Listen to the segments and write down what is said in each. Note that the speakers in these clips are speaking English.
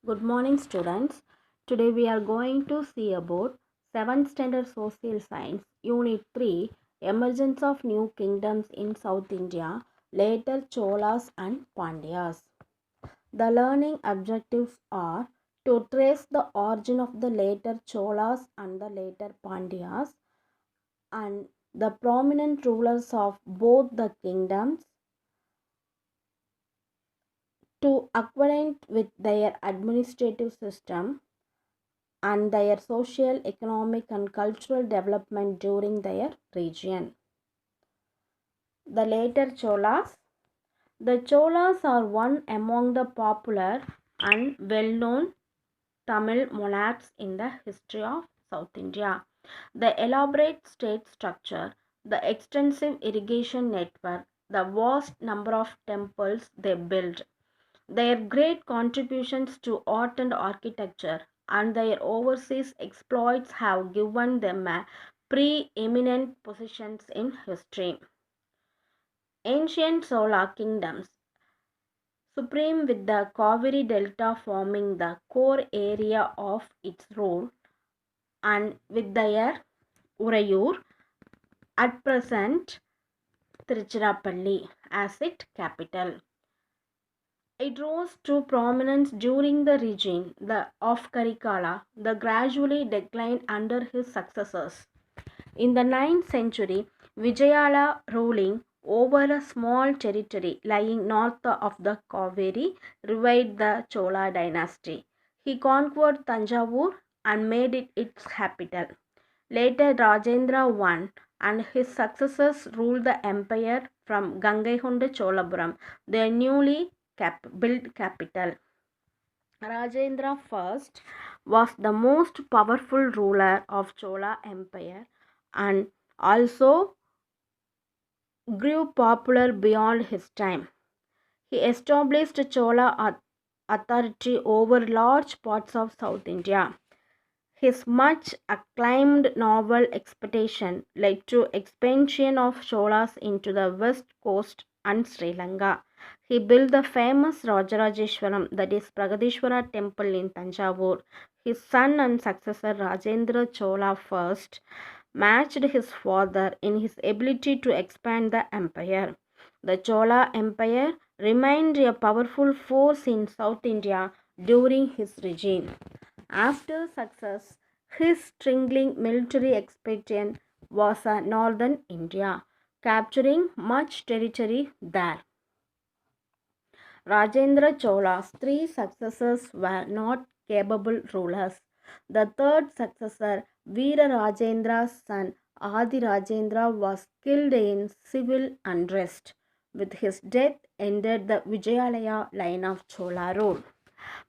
Good morning, students. Today we are going to see about 7th Standard Social Science, Unit 3, Emergence of New Kingdoms in South India, later Cholas and Pandyas. The learning objectives are to trace the origin of the later Cholas and the later Pandyas and the prominent rulers of both the kingdoms, to acquaint with their administrative system and their social, economic, and cultural development during their region. The later Cholas. The Cholas are one among the popular and well known Tamil monarchs in the history of South India. The elaborate state structure, the extensive irrigation network, the vast number of temples they built, their great contributions to art and architecture, and their overseas exploits have given them a preeminent positions in history. Ancient Chola kingdoms, supreme with the Kaveri Delta forming the core area of its rule, and with their Urayur, at present Tiruchirappalli, as its capital. It rose to prominence during the regime of Karikala, the gradually declined under his successors. In the 9th century, Vijayala, ruling over a small territory lying north of the Kaveri, revived the Chola dynasty. He conquered Tanjavur and made it its capital. Later, Rajendra I and his successors ruled the empire from Gangaikonda Cholapuram, their newly built capital. Rajendra I was the most powerful ruler of Chola Empire and also grew popular beyond his time. He established Chola authority over large parts of South India. His much acclaimed novel Expedition led to expansion of Cholas into the west coast and Sri Lanka. He built the famous Rajarajeshwaram, that is Pragadishwara temple in Tanjavur. His son and successor Rajendra Chola I matched his father in his ability to expand the empire. The Chola Empire remained a powerful force in South India during his regime. After success, his stringing military expedition was northern India, capturing much territory there. Rajendra Chola's three successors were not capable rulers. The third successor, Veera Rajendra's son Adi Rajendra, was killed in civil unrest. With his death ended the Vijayalaya line of Chola rule.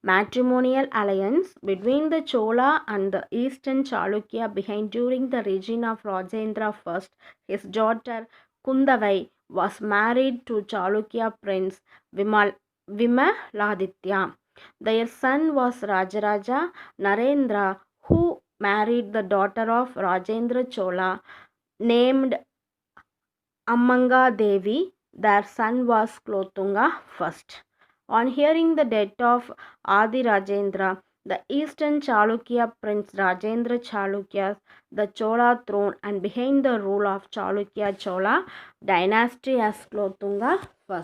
Matrimonial alliance between the Chola and the Eastern Chalukya began during the reign of Rajendra I. His daughter Kundavai was married to Chalukya prince Vimaladitya. Their son was Rajaraja Narendra, who married the daughter of Rajendra Chola named Ammanga Devi. Their son was Klotunga I. On hearing the death of Adi Rajendra, the Eastern Chalukya Prince Rajendra Chalukya the Chola throne and behind the rule of Chalukya Chola dynasty as Klotunga I.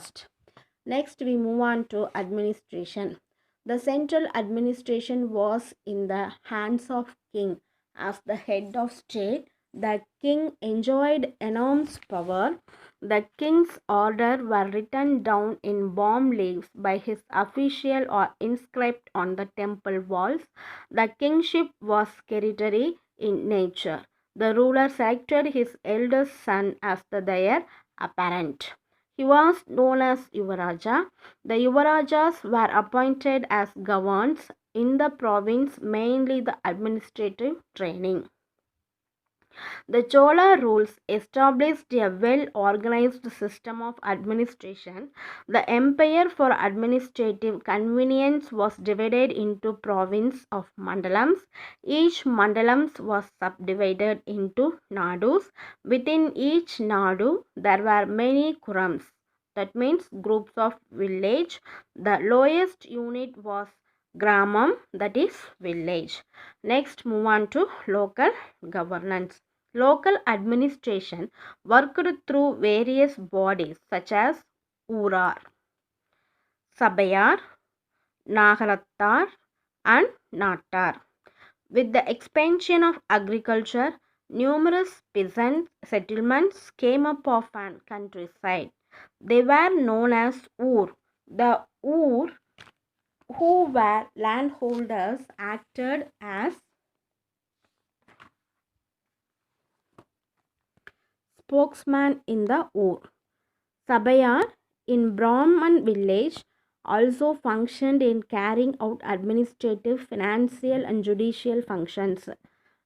Next, we move on to administration. The central administration was in the hands of king. As the head of state, the king enjoyed enormous power. The king's orders were written down in palm leaves by his official or inscribed on the temple walls. The kingship was hereditary in nature. The ruler selected his eldest son as the heir apparent. He was known as Yuvaraja. The Yuvarajas were appointed as governors in the province, mainly the administrative training. The Chola rules established a well organized system of administration. The empire, for administrative convenience, was divided into province of mandalams. Each mandalams was subdivided into nadus. Within each nadu, there were many kurams, that means groups of village. The lowest unit was Gramam, that is village. Next, move on to local governance. Local administration worked through various bodies such as Urar, Sabayar, Nagarattar, and Natar. With the expansion of agriculture, numerous peasant settlements came up of an countryside. They were known as Ur. The Ur, who were landholders, acted as spokesman in the Ur. Sabayar in Brahman village also functioned in carrying out administrative, financial, and judicial functions.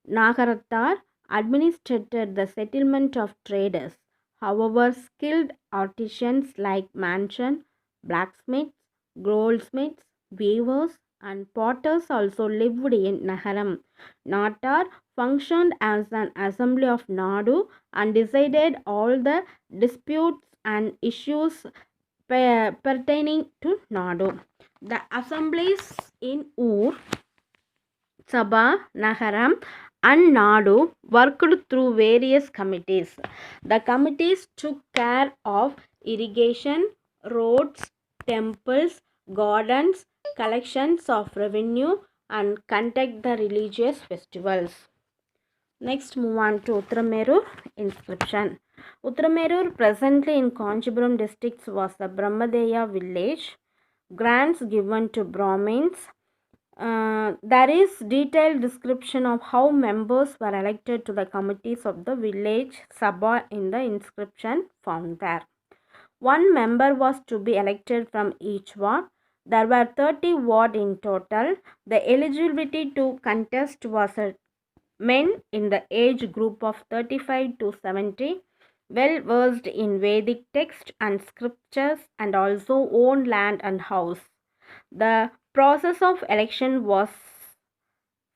Nagarattar administered the settlement of traders. However, skilled artisans like mason, blacksmiths, goldsmiths, weavers, and potters also lived in Naharam. Natar functioned as an assembly of Nadu and decided all the disputes and issues pertaining to Nadu. The assemblies in Ur, Sabha, Naharam, and Nadu worked through various committees. The committees took care of irrigation, roads, temples, gardens, collections of revenue, and conduct the religious festivals. Next, move on to Uttaramerur inscription. Uttaramerur, presently in Kanchipuram districts, was the Brahmadeya village. Grants given to Brahmins. There is detailed description of how members were elected to the committees of the village Sabha in the inscription found there. One member was to be elected from each ward. There were 30 wards in total. The eligibility to contest was men in the age group of 35 to 70, well versed in Vedic text and scriptures, and also owned land and house. The process of election was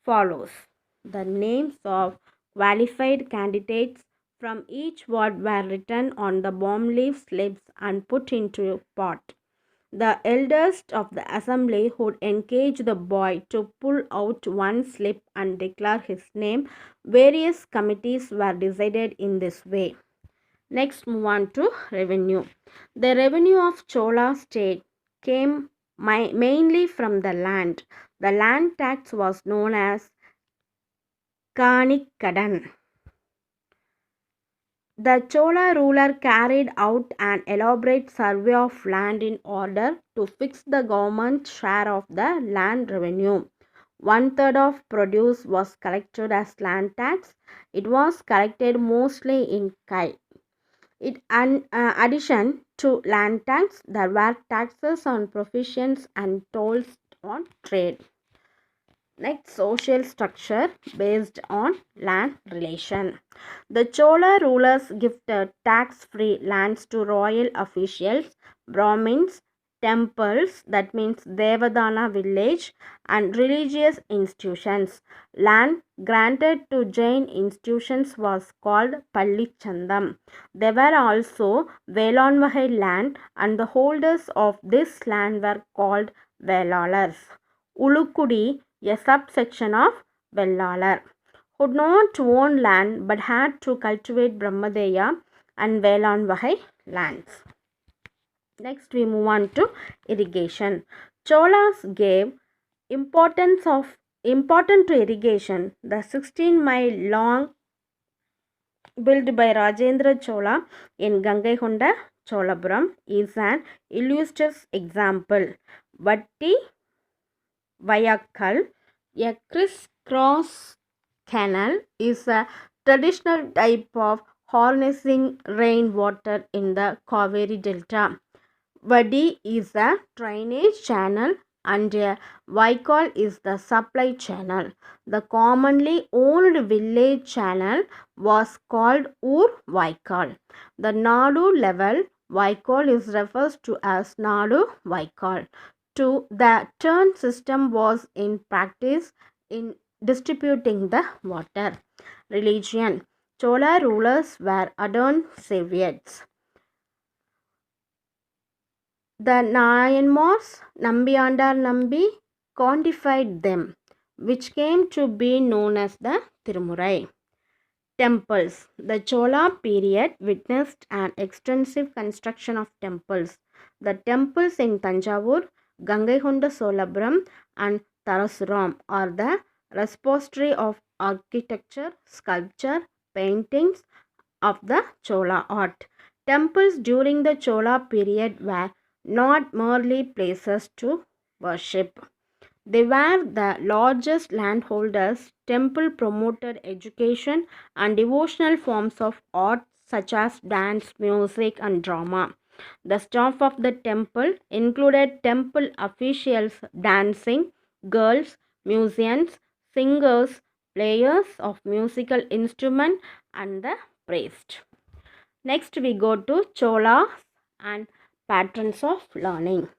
follows. The names of qualified candidates from each ward were written on the palm leaf slips and put into a pot. The eldest of the assembly would engage the boy to pull out one slip and declare his name. Various committees were decided in this way. Next, move on to revenue. The revenue of Chola state came mainly from the land. The land tax was known as Kanikkadan. The Chola ruler carried out an elaborate survey of land in order to fix the government share of the land revenue. 1/3 of produce was collected as land tax. It was collected mostly in Kai. In addition to land tax, there were taxes on provisions and tolls on trade. Next, social structure based on land relation. The Chola rulers gifted tax-free lands to royal officials, Brahmins, temples, that means Devadana village, and religious institutions. Land granted to Jain institutions was called Pallichandam. There were also Velanvahai land, and the holders of this land were called Velalars. Ulukudi, a subsection of Vellalar, could not own land but had to cultivate Brahmadeya and Velanvahai lands. Next, we move on to irrigation. Cholas gave important to irrigation. The 16-mile long built by Rajendra Chola in Gangaikonda, Cholapuram is an illustrious example. Vatti Vayakal, a crisscross canal, is a traditional type of harnessing rainwater in the Kaveri Delta. Vadi is a drainage channel and a Vaikal is the supply channel. The commonly owned village channel was called Ur Vaikal. The Nadu level Vaikal is referred to as Nadu Vaikal. The turn system was in practice in distributing the water. Religion. Chola rulers were adorned saviors. The Nayanmars, Nambiandar Nambi, codified them, which came to be known as the Tirumurai. Temples. The Chola period witnessed an extensive construction of temples. The temples in Tanjavur, Gangaikonda Solapuram, and Tarasuram are the repository of architecture, sculpture, paintings of the Chola art. Temples during the Chola period were not merely places to worship. They were the largest landholders. Temple promoted education and devotional forms of art such as dance, music, and drama. The staff of the temple included temple officials, dancing, girls, musicians, singers, players of musical instrument, and the priest. Next, we go to Cholas and patrons of learning.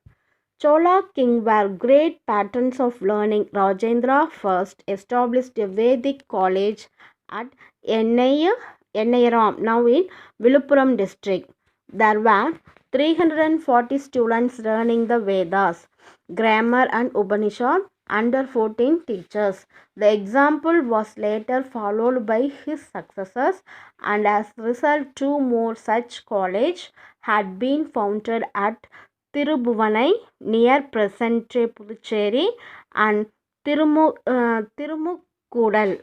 Chola king were great patrons of learning. Rajendra first established a Vedic college at Ennayaram, now in Viluppuram district. There were 340 students learning the Vedas, grammar and Upanishad under 14 teachers. The example was later followed by his successors, and as a result 2 more such colleges had been founded at Tirubhuvanai near present Puducherry and Tirumukkudal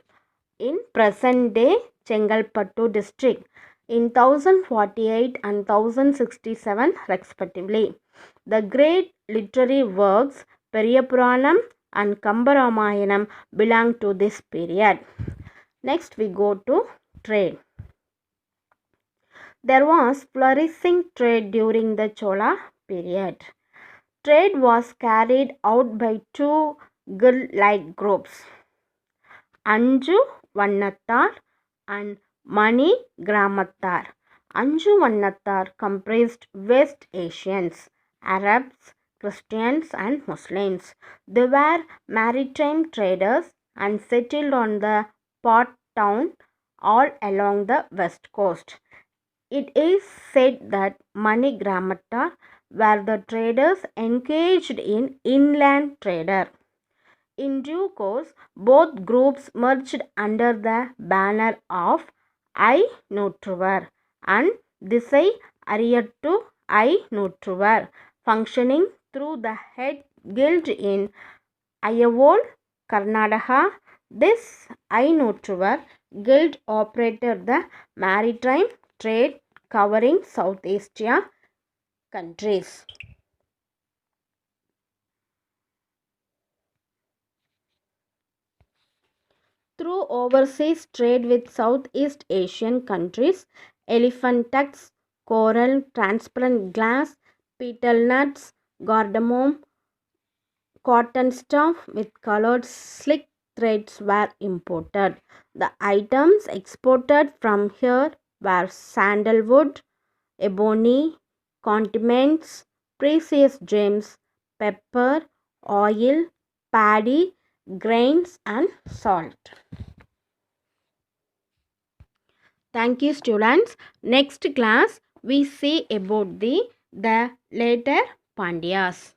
in present day Chengalpattu district in 1048 and 1067 respectively. The great literary works Periyapuranam and Kambaramayanam belong to this period. Next we go to trade. There was flourishing trade during the Chola period. Trade was carried out by two guild-like groups, Anju Vannattar and Mani Gramattar. Anju Vannattar comprised West Asians, Arabs, Christians, and Muslims. They were maritime traders and settled on the port town all along the west coast. It is said that Mani Gramattar were the traders engaged in inland trader. In due course, both groups merged under the banner of I Nutruvar and Disai Ariyattu I Nutruvar, functioning through the head guild in Ayavol, Karnataka. This I Nutruvar guild operated the maritime trade covering South Asia countries. Through overseas trade with Southeast Asian countries, elephant tusk, coral, transparent glass, betel nuts, cardamom, cotton stuff with colored slick threads were imported. The items exported from here were sandalwood, ebony, condiments, precious gems, pepper, oil, paddy, grains, and salt. Thank you, students. Next class we see about the later Pandyas.